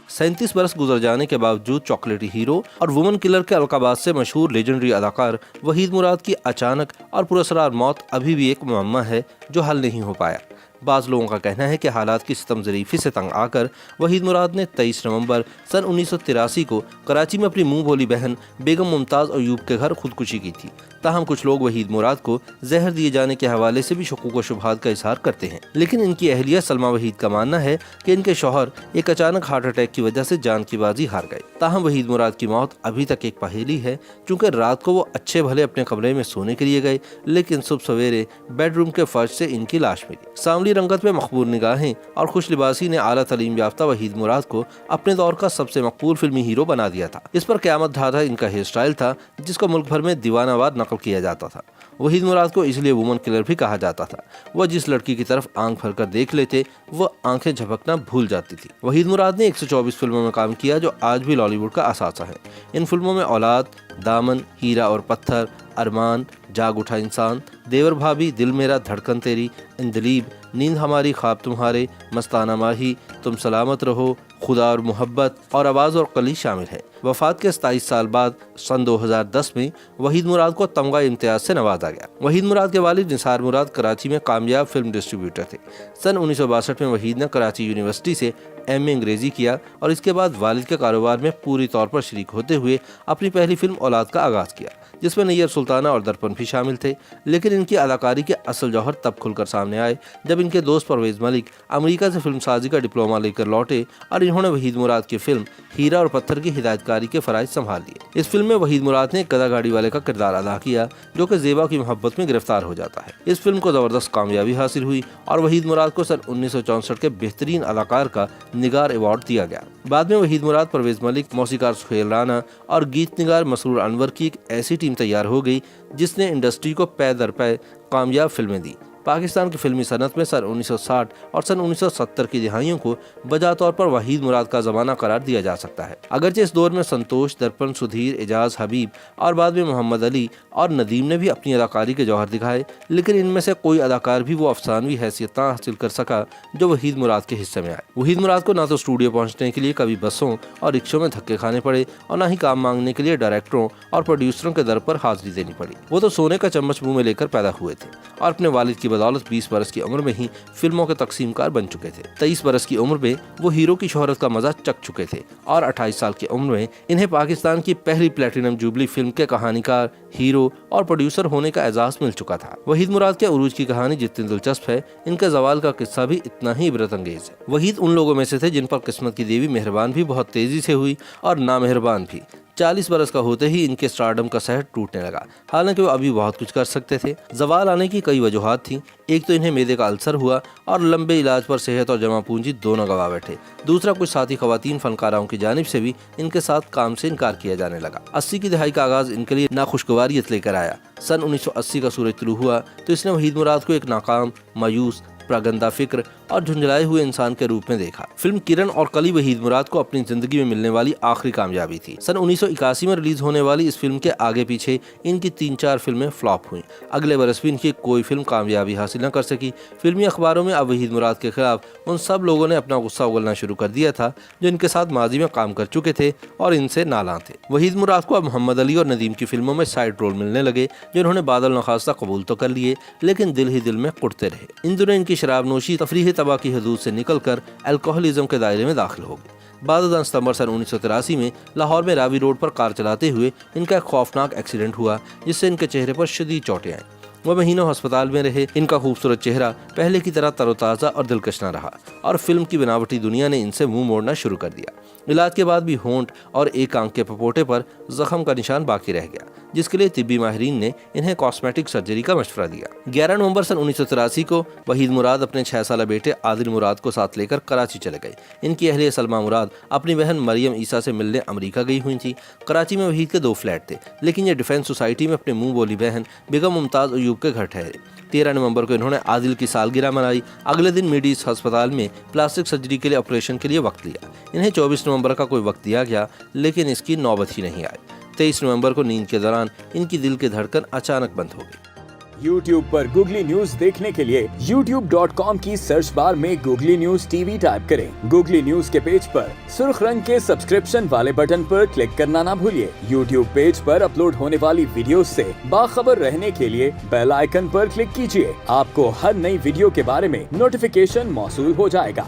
37 बरस गुजर जाने के बावजूद चॉकलेटी हीरो और वुमन किलर के अलकाबाज से मशहूर लेजेंडरी अदाकार वहीद मुराद की अचानक और पुरअसरार मौत अभी भी एक मुअम्मा है जो हल नहीं हो पाया। बाज़ लोगों का कहना है कि हालात की सितम ज़रीफ़ी से तंग आकर वहीद मुराद ने 23 नवंबर सन 1983 को कराची में अपनी मुंह बोली बहन बेगम मुमताज़ अयूब के घर खुदकुशी की थी। ताहम कुछ लोग वहीद मुराद को जहर दिए जाने के हवाले से भी शकूक व शुबहात का इजहार करते हैं, लेकिन इनकी अहलिया सलमा वहीद का मानना है कि इनके शौहर एक अचानक हार्ट अटैक की वजह से जान की बाजी हार गए। ताहम वहीद मुराद की मौत अभी तक एक पहेली है, चूँकि रात को वो अच्छे भले अपने कमरे में सोने के लिए गए, लेकिन सुबह सवेरे बेडरूम के फर्श से इनकी लाश मिली। सांवली रंगत में मखबूल निगाहें और खुश लिबासी ने आला तालीम याफ्ता वहीद मुराद को अपने दौर का सबसे मकबूल फिल्मी हीरो बना दिया था। इस पर क़यामत ढाठा इनका हेयर स्टाइल था, जिसको मुल्क भर में दीवानावार नकल किया जाता था। वहीद मुराद को इसलिए वुमन किलर भी कहा जाता था। वह जिस लड़की की तरफ आंख भर कर देख लेते वह आंखें झपकना भूल जाती थी। वहीद मुराद ने 124 फिल्मों में काम किया जो आज भी बॉलीवुड का असासा है। इन फिल्मों में औलाद, दामन, हीरा और पत्थर, अरमान, जाग उठा इंसान, देवर भाभी, दिल मेरा, धड़कन तेरी, इंदलीब, नींद हमारी, ख्वाब तुम्हारे, मस्ताना माही, तुम सलामत रहो, खुदा और मोहब्बत और आवाज़ और कली शामिल है। वफात के 27 साल बाद सन 2010 में वहीद मुराद को तमगा इम्तियाज से नवाजा गया। वहीद मुराद के वालिद निसार मुराद कराची में कामयाब फिल्म डिस्ट्रीब्यूटर थे। सन 1962 में वहीद ने कराची यूनिवर्सिटी से एमए अंग्रेजी किया और इसके बाद वालिद के कारोबार में पूरी तौर पर शरीक होते हुए अपनी पहली फिल्म औलाद का आगाज़ किया, जिसमें नैयर सुल्ताना और दर्पण भी शामिल थे। लेकिन इनकी अदाकारी के असल जौहर तब खुलकर सामने आए जब इनके दोस्त परवेज मलिक अमेरिका से फिल्म साजी का डिप्लोमा लेकर लौटे और इन्होंने वहीद मुराद की फिल्म हीरा और पत्थर की हिदायतकारी के फराइज संभाल लिए। इस फिल्म में वहीद मुराद ने एक गधा गाड़ी वाले का किरदार अदा किया जो कि ज़ेबा की मोहब्बत में गिरफ्तार हो जाता है। इस फिल्म को ज़बरदस्त कामयाबी हासिल हुई और वहीद मुराद को सन 1964 के बेहतरीन अदाकार का निगार अवार्ड दिया गया। बाद में वहीद मुराद, परवेज मलिक, मौसीकार सुहेल राना और गीत निगार मसरूर अनवर की एक ऐसी टीम तैयार हो गई जिसने इंडस्ट्री को पै दर पै कामयाब फिल्में दी। पाकिस्तान की फिल्मी सनत में सन 1960 और सन 1970 की दिहाइयों को बजा तौर पर वहीद मुराद का ज़माना करार दिया जा सकता है। अगरचे इस दौर में संतोष, दर्पण, सुधीर, एजाज, हबीब और बाद में मोहम्मद अली और नदीम ने भी अपनी अदाकारी के जौहर दिखाए, लेकिन इनमें से कोई अदाकार भी वो अफसानवी हैसियत ना हासिल कर सका जो वहीद मुराद के हिस्से में आए। वहीद मुराद को ना तो स्टूडियो पहुँचने के लिए कभी बसों और रिक्शों में धक्के खाने पड़े और ना ही काम मांगने के लिए डायरेक्टरों और प्रोड्यूसरों के दर पर हाजिरी देनी पड़ी। वो तो सोने का चम्मच मुँह में लेकर पैदा हुए थे और अपने वालिद की बदौलत 20 बरस की उम्र में ही फिल्मों के तकसीमकार बन चुके थे। 23 बरस की उम्र में वो हीरो की शोहरत का मजा चख चुके थे और 28 साल की उम्र में इन्हें पाकिस्तान की पहली प्लेटिनम जुबली फिल्म के कहानीकार, हीरो और प्रोड्यूसर होने का एजाज मिल चुका था। वहीद मुराद के उरूज की कहानी जितनी दिलचस्प है, इनके जवाल का किस्सा भी इतना ही इबरत अंगेज है। वहीद उन लोगों में से थे जिन पर किस्मत की देवी मेहरबान भी बहुत तेजी से हुई और नामेहरबान भी। 40 बरस का होते ही इनके स्टारडम का सहर टूटने लगा। हालांकि वो अभी बहुत कुछ कर सकते थे। जवाल आने की कई वजूहात थी। एक तो इन्हें मैदे का अल्सर हुआ और लंबे इलाज पर सेहत और जमा पूंजी दोनों गवा बैठे। दूसरा, कुछ साथी खवातीन फनकाराओं की जानिब से भी इनके साथ काम से इनकार किया जाने लगा। 80 की दहाई का आगाज इनके लिए नाखुशगवारियत लेकर आया। सन 1980 का सूरज तुलू हुआ तो इसने वहीद मुराद को एक नाकाम, मायूस, प्रागंदा फिक्र और झुंझलाए हुए इंसान के रूप में देखा। फिल्म किरण और कली वहीद मुराद को अपनी जिंदगी में मिलने वाली आखिरी कामयाबी थी। सन 1981 में रिलीज होने वाली इस फिल्म के आगे पीछे इनकी 3-4 फिल्में फ्लॉप हुई। अगले बरस भी इनकी कोई फिल्म कामयाबी हासिल न कर सकी। फिल्मी अखबारों में अब वहीद मुराद के खिलाफ उन सब लोगों ने अपना गुस्सा उगलना शुरू कर दिया था जो इनके साथ माजी में काम कर चुके थे और इनसे नालां थे। वहीद मुराद को अब मोहम्मद अली और नदीम की फिल्मों में साइड रोल मिलने लगे जो इन्होंने बादल नखास्ता कबूल तो कर लिए, लेकिन दिल ही दिल में कुटते रहे। इन दिनों इनकी शराब नोशी तफरीह तबाह की हदूद से निकलकर अल्कोहलिज्म के दायरे में दाखिल हो गई। 12 सितंबर सन 1983 में लाहौर में रावी रोड पर कार चलाते हुए इनका एक खौफनाक एक्सीडेंट हुआ जिससे इनके चेहरे पर शदीद चोटें आईं। वह महीनों अस्पताल में रहे। इनका खूबसूरत चेहरा पहले की तरह तरोताज़ा और दिलकश न रहा और फिल्म की बनावटी दुनिया ने इनसे मुंह मोड़ना शुरू कर दिया। इलाज के बाद भी होंठ और एक आंख के पपोटे पर जख्म का निशान बाकी रह गया, जिसके लिए तिब्बी माहिरीन ने इन्हें कॉस्मेटिक सर्जरी का मशवरा दिया। 11 नवंबर सन 1983 को वहीद मुराद अपने 6 साल बेटे आदिल मुराद को साथ लेकर कराची चले गए। इनकी अहलिया सलमा मुराद अपनी बहन मरियम ईसा से मिलने अमेरिका गई हुई थी। कराची में वहीद के 2 फ्लैट थे, लेकिन ये डिफेंस सोसाइटी में अपने मुंह बोली बहन बेगम मुमताज़ अयूब के घर ठहरे। 13 नवंबर को इन्होंने आदिल की सालगिरह मनाई। अगले दिन मिडीज अस्पताल में प्लास्टिक सर्जरी के लिए ऑपरेशन के लिए वक्त लिया। इन्हें 24 नवंबर का कोई वक्त दिया गया, लेकिन इसकी नौबत ही नहीं आई। 23 नवंबर को नींद के दौरान इनकी दिल की धड़कन अचानक बंद हो गई। YouTube पर गूगली न्यूज देखने के लिए youtube.com की सर्च बार में गूगली न्यूज टीवी टाइप करें। गूगली न्यूज के पेज पर सुर्ख रंग के सब्सक्रिप्शन वाले बटन पर क्लिक करना ना भूलिए। YouTube पेज पर अपलोड होने वाली वीडियोस से बाखबर रहने के लिए बेल आइकन पर क्लिक कीजिए। आपको हर नई वीडियो के बारे में नोटिफिकेशन मौसूल हो जाएगा।